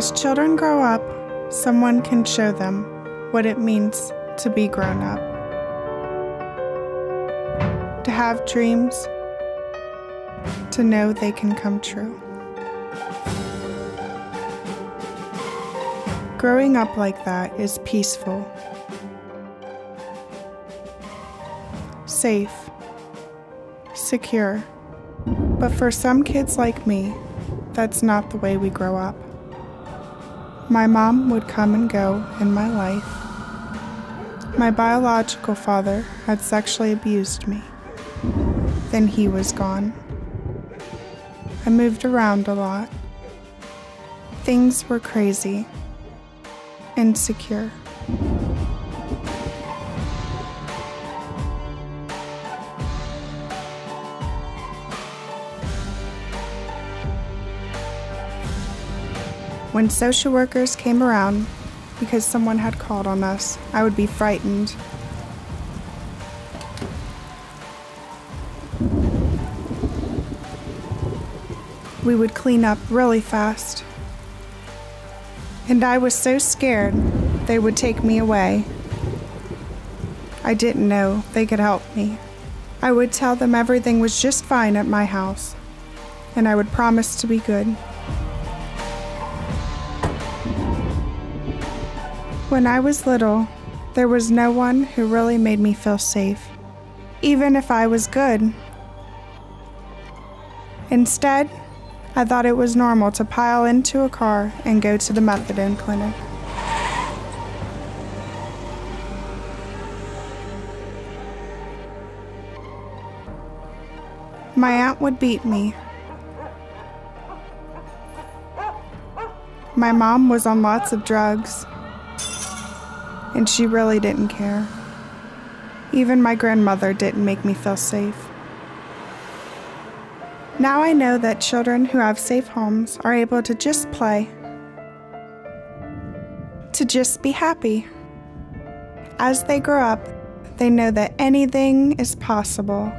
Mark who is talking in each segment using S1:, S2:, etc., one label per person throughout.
S1: As children grow up, someone can show them what it means to be grown up. To have dreams, to know they can come true. Growing up like that is peaceful, safe, secure. But for some kids like me, that's not the way we grow up. My mom would come and go in my life. My biological father had sexually abused me. Then he was gone. I moved around a lot. Things were crazy, insecure. When social workers came around because someone had called on us, I would be frightened. We would clean up really fast. And I was so scared they would take me away. I didn't know they could help me. I would tell them everything was just fine at my house, and I would promise to be good. When I was little, there was no one who really made me feel safe, even if I was good. Instead, I thought it was normal to pile into a car and go to the methadone clinic. My aunt would beat me. My mom was on lots of drugs, and she really didn't care. Even my grandmother didn't make me feel safe. Now I know that children who have safe homes are able to just play, to just be happy. As they grow up, they know that anything is possible.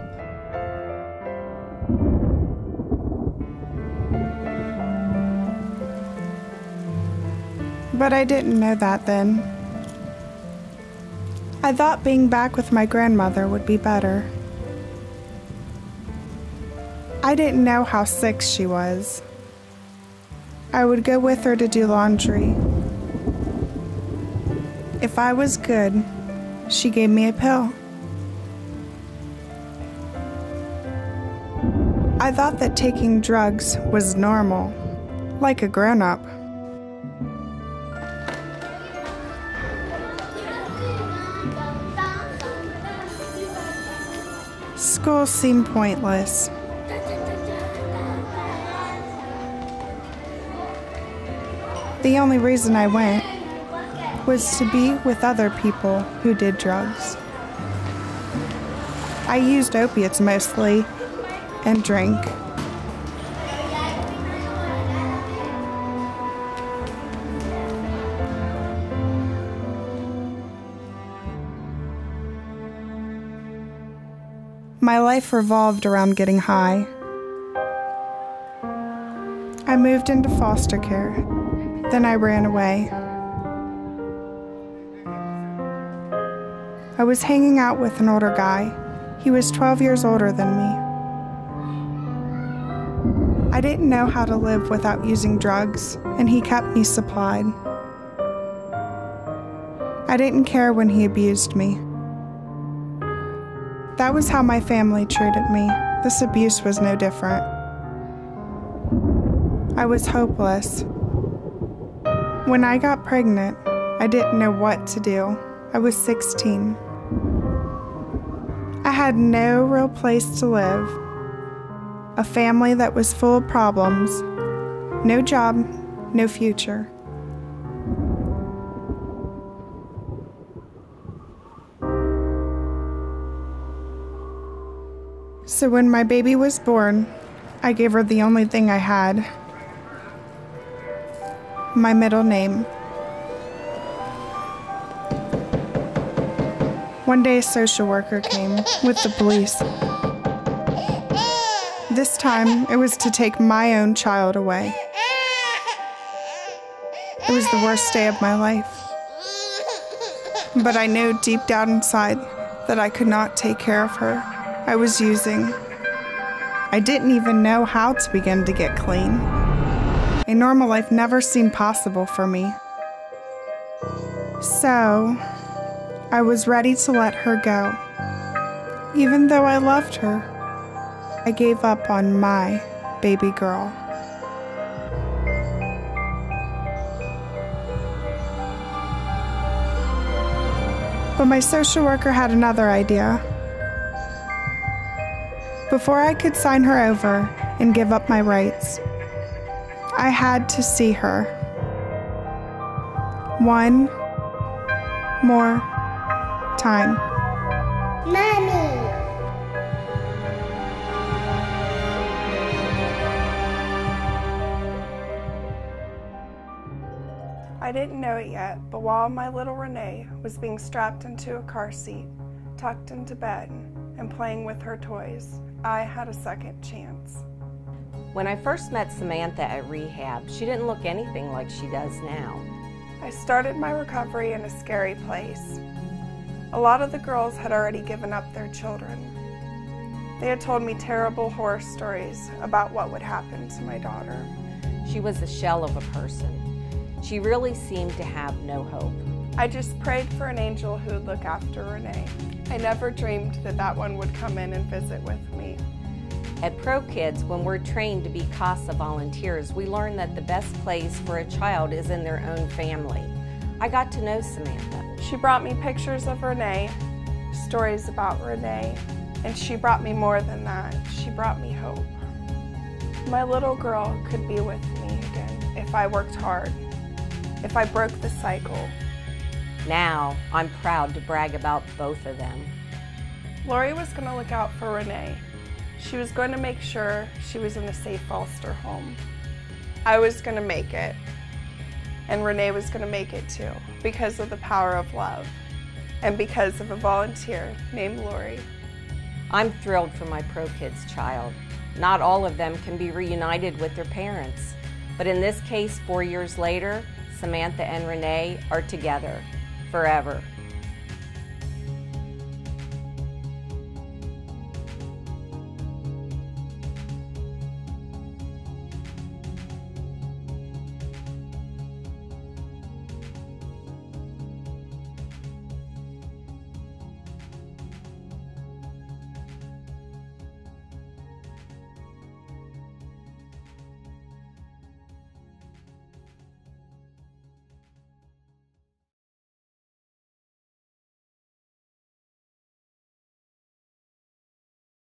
S1: But I didn't know that then. I thought being back with my grandmother would be better. I didn't know how sick she was. I would go with her to do laundry. If I was good, she gave me a pill. I thought that taking drugs was normal, like a grown-up. School seemed pointless. The only reason I went was to be with other people who did drugs. I used opiates mostly and drank. My life revolved around getting high. I moved into foster care. Then I ran away. I was hanging out with an older guy. He was 12 years older than me. I didn't know how to live without using drugs, and he kept me supplied. I didn't care when he abused me. That was how my family treated me. This abuse was no different. I was hopeless. When I got pregnant, I didn't know what to do. I was 16. I had no real place to live, a family that was full of problems, no job, no future. So when my baby was born, I gave her the only thing I had. My middle name. One day a social worker came with the police. This time it was to take my own child away. It was the worst day of my life. But I knew deep down inside that I could not take care of her. I was using. I didn't even know how to begin to get clean. A normal life never seemed possible for me. So, I was ready to let her go. Even though I loved her, I gave up on my baby girl. But my social worker had another idea. Before I could sign her over and give up my rights, I had to see her. One more time.
S2: Mommy!
S1: I didn't know it yet, but while my little Renee was being strapped into a car seat, tucked into bed, and playing with her toys, I had a second chance.
S3: When I first met Samantha at rehab, she didn't look anything like she does now.
S1: I started my recovery in a scary place. A lot of the girls had already given up their children. They had told me terrible horror stories about what would happen to my daughter.
S3: She was a shell of a person. She really seemed to have no hope.
S1: I just prayed for an angel who would look after Renee. I never dreamed that that one would come in and visit with me.
S3: At ProKids, when we're trained to be CASA volunteers, we learn that the best place for a child is in their own family. I got to know Samantha.
S1: She brought me pictures of Renee, stories about Renee, and she brought me more than that. She brought me hope. My little girl could be with me again if I worked hard, if I broke the cycle.
S3: Now, I'm proud to brag about both of them.
S1: Lori was going to look out for Renee. She was going to make sure she was in a safe foster home. I was going to make it, and Renee was going to make it too, because of the power of love, and because of a volunteer named Lori.
S3: I'm thrilled for my ProKids child. Not all of them can be reunited with their parents, but in this case, 4 years later, Samantha and Renee are together forever.